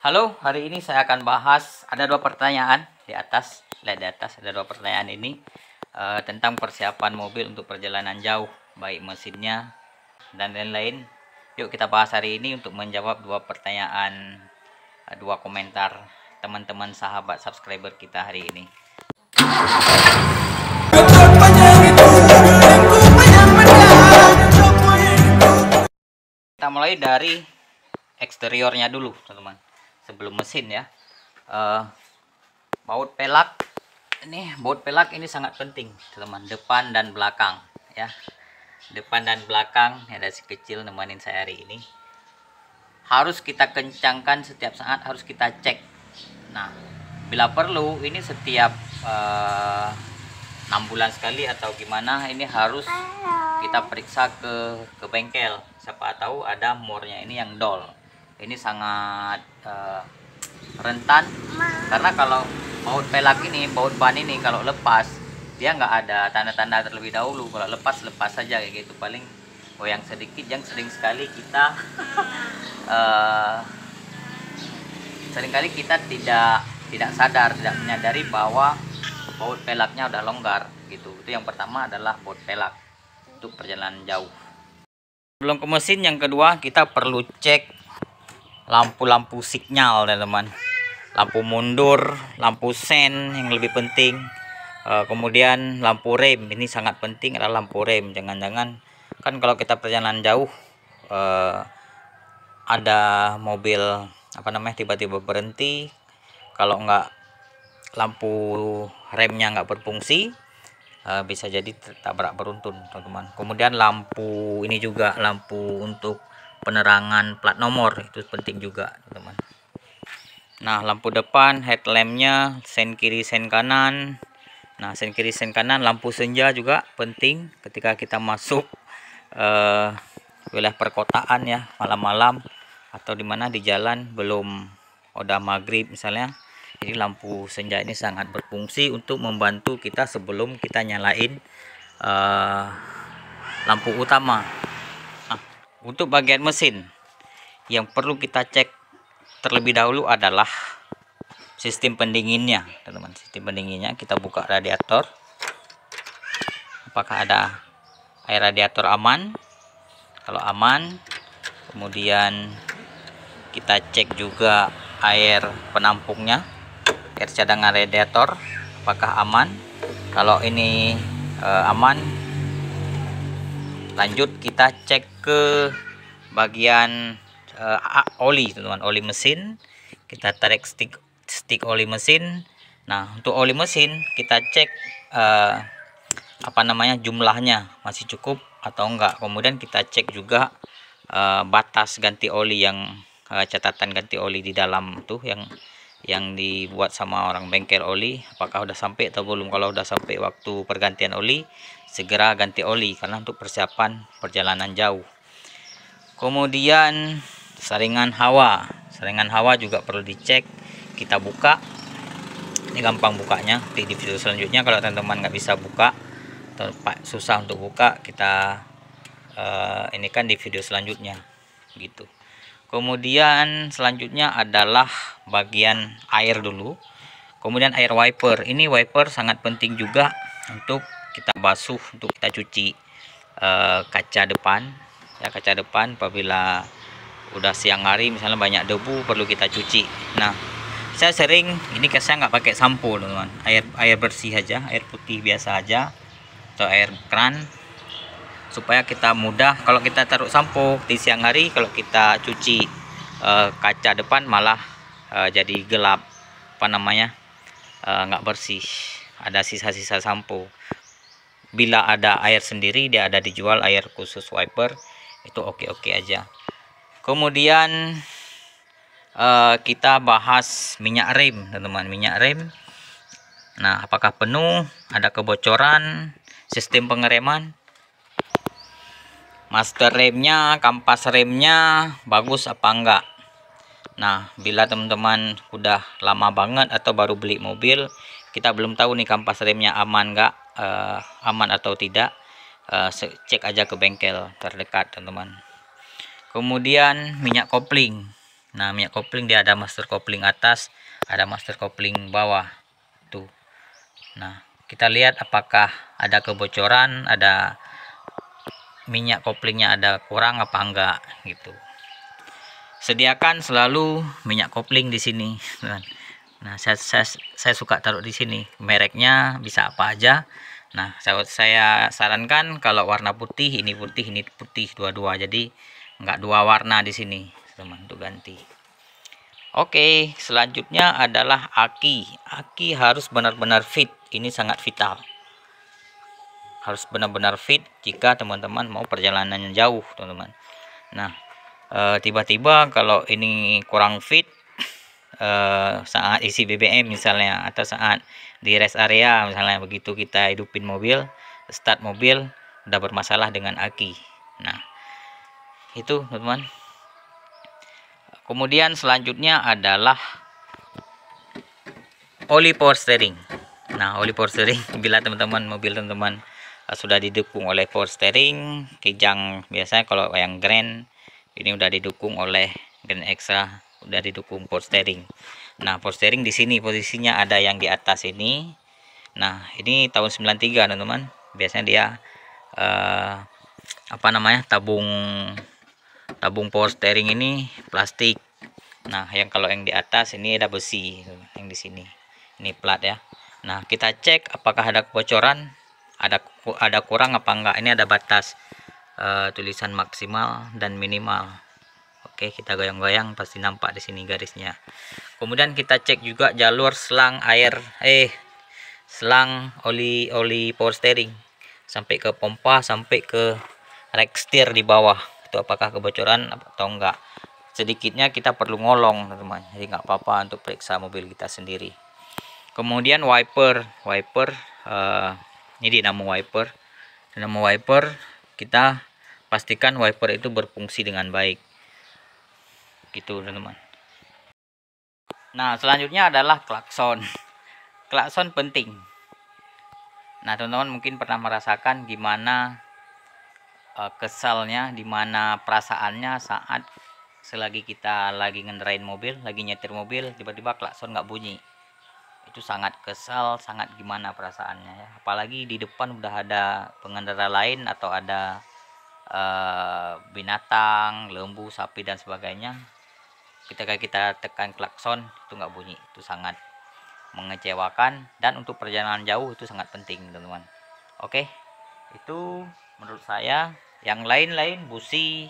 Halo, hari ini saya akan bahas ada dua pertanyaan di atas. Lihat di atas ada dua pertanyaan ini tentang persiapan mobil untuk perjalanan jauh, baik mesinnya dan lain-lain. Yuk kita bahas hari ini untuk menjawab dua pertanyaan, dua komentar teman-teman sahabat subscriber kita hari ini. Kita mulai dari eksteriornya dulu, teman-teman. Sebelum mesin ya. Baut pelak ini sangat penting, teman-teman. Depan dan belakang ya. Depan dan belakang ada si kecil nemenin saya hari ini. Harus kita kencangkan setiap saat, harus kita cek. Nah, bila perlu ini setiap 6 bulan sekali atau gimana, ini harus kita periksa ke bengkel. Siapa tahu ada mornya ini yang dol. Ini sangat rentan, karena kalau baut pelak ini, baut ban ini kalau lepas, dia nggak ada tanda-tanda terlebih dahulu. Kalau lepas saja kayak gitu, paling goyang sedikit. Yang sering sekali kita seringkali kita tidak sadar, tidak menyadari bahwa baut pelaknya udah longgar gitu. Itu yang pertama adalah baut pelak untuk perjalanan jauh. Sebelum ke mesin, yang kedua kita perlu cek lampu-lampu sinyal, teman-teman. Lampu mundur, lampu sen yang lebih penting. Kemudian lampu rem, ini sangat penting adalah lampu rem. Jangan-jangan kan kalau kita perjalanan jauh ada mobil tiba-tiba berhenti, kalau nggak lampu remnya nggak berfungsi, bisa jadi tabrak beruntun, teman-teman. Kemudian lampu ini juga, lampu untuk penerangan plat nomor, itu penting juga, teman-teman. Nah, lampu depan, headlampnya, sen kiri sen kanan. Nah, sen kiri sen kanan, lampu senja juga penting ketika kita masuk wilayah perkotaan ya, malam-malam atau dimana di jalan belum udah maghrib misalnya. Jadi lampu senja ini sangat berfungsi untuk membantu kita sebelum kita nyalain lampu utama. Nah, untuk bagian mesin yang perlu kita cek terlebih dahulu adalah sistem pendinginnya, teman-teman. Sistem pendinginnya, kita buka radiator, apakah ada air radiator aman. Kalau aman, kemudian kita cek juga air penampungnya, air cadangan radiator, apakah aman. Kalau ini aman, lanjut kita cek ke bagian oli, teman-teman. Oli mesin, kita tarik stick oli mesin. Nah, untuk oli mesin kita cek jumlahnya masih cukup atau enggak. Kemudian kita cek juga batas ganti oli, yang catatan ganti oli di dalam tuh yang dibuat sama orang bengkel oli, apakah udah sampai atau belum. Kalau udah sampai waktu pergantian oli, segera ganti oli karena untuk persiapan perjalanan jauh. Kemudian saringan hawa juga perlu dicek. Kita buka, ini gampang bukanya di video selanjutnya. Kalau teman-teman nggak bisa buka atau susah untuk buka, kita ini kan di video selanjutnya gitu. Kemudian selanjutnya adalah bagian air dulu, kemudian air wiper. Ini wiper sangat penting juga untuk kita basuh, untuk kita cuci kaca depan ya. Kaca depan apabila udah siang hari misalnya banyak debu, perlu kita cuci. Nah, saya sering ini, saya nggak pakai sampo, teman-teman. Air bersih aja, air putih biasa aja atau air keran, supaya kita mudah. Kalau kita taruh sampo di siang hari, kalau kita cuci kaca depan malah jadi gelap, nggak bersih, ada sisa-sisa sampo. Bila ada air sendiri, dia ada dijual air khusus wiper, itu oke-oke aja. Kemudian kita bahas minyak rem, teman-teman. Minyak rem, nah apakah penuh, ada kebocoran, sistem pengereman, master remnya, kampas remnya bagus apa enggak. Nah, bila teman-teman udah lama banget atau baru beli mobil, kita belum tahu nih kampas remnya aman enggak, aman atau tidak, cek aja ke bengkel terdekat, teman-teman. Kemudian minyak kopling. Nah, minyak kopling dia ada master kopling atas, ada master kopling bawah tuh. Nah, kita lihat apakah ada kebocoran, ada minyak koplingnya ada kurang apa enggak gitu. Sediakan selalu minyak kopling di sini. Nah, saya suka taruh di sini. Mereknya bisa apa aja. Nah, saya sarankan kalau warna putih, ini putih dua-dua. Jadi enggak dua warna di sini, teman, untuk ganti. Oke, selanjutnya adalah aki. Aki harus benar-benar fit. Ini sangat vital. Harus benar-benar fit jika teman-teman mau perjalanannya jauh, teman-teman. Nah, tiba-tiba kalau ini kurang fit saat isi BBM misalnya, atau saat di rest area misalnya, begitu kita hidupin mobil, start mobil, udah bermasalah dengan aki. Nah, itu teman-teman. Kemudian selanjutnya adalah oli power steering. Nah, oli power steering bila teman-teman mobil teman-teman sudah didukung oleh power steering, kijang biasanya kalau yang Grand ini udah didukung oleh Grand Extra, udah didukung power steering. Nah, power steering di sini posisinya ada yang di atas ini. Nah, ini tahun 93 teman-teman. Biasanya dia tabung power steering ini plastik. Nah, kalau yang di atas ini ada besi, yang di sini ini plat ya. Nah, kita cek apakah ada kebocoran, ada kurang apa enggak. Ini ada batas tulisan maksimal dan minimal. Oke, kita goyang-goyang pasti nampak di sini garisnya. Kemudian kita cek juga jalur selang air selang oli power steering sampai ke pompa, sampai ke rek setir di bawah. Itu apakah kebocoran atau enggak. Sedikitnya kita perlu ngolong, teman-teman. Jadi nggak apa-apa untuk periksa mobil kita sendiri. Kemudian wiper ini dinamo wiper, kita pastikan wiper itu berfungsi dengan baik gitu, teman-teman. Nah, selanjutnya adalah klakson. Klakson penting. Nah, teman-teman mungkin pernah merasakan gimana kesalnya, dimana perasaannya saat selagi kita lagi ngendarain mobil, lagi nyetir mobil, tiba-tiba klakson nggak bunyi. Itu sangat kesal, sangat gimana perasaannya ya. Apalagi di depan udah ada pengendara lain atau ada binatang, lembu, sapi dan sebagainya. Ketika kita tekan klakson itu nggak bunyi, itu sangat mengecewakan. Dan untuk perjalanan jauh itu sangat penting, teman-teman. Oke, itu menurut saya. Yang lain-lain busi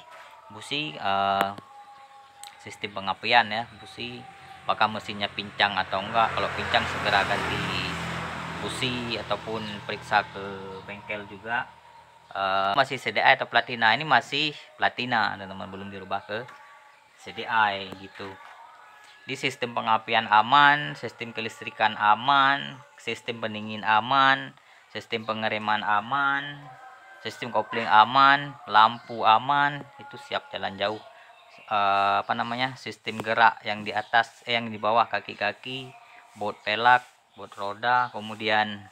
sistem pengapian ya, busi apakah mesinnya pincang atau enggak. Kalau pincang segera ganti busi ataupun periksa ke bengkel juga. Masih CDI atau platina, ini masih platina teman-teman, belum dirubah ke CDI gitu. Di sistem pengapian aman, sistem kelistrikan aman, sistem pendingin aman, sistem pengereman aman, sistem kopling aman, lampu aman, itu siap jalan jauh. Sistem gerak yang di atas, yang di bawah kaki-kaki, baut pelak, baut roda, kemudian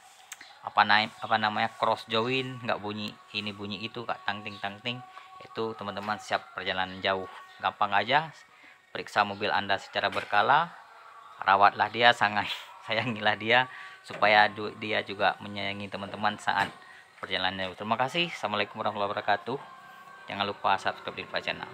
cross join nggak bunyi, ini bunyi itu kak, tangting, itu teman-teman siap perjalanan jauh. Gampang aja, periksa mobil Anda secara berkala, rawatlah dia, sayangilah dia supaya dia juga menyayangi teman-teman saat perjalanan jauh. Terima kasih. Assalamualaikum warahmatullahi wabarakatuh. Jangan lupa subscribe di channel.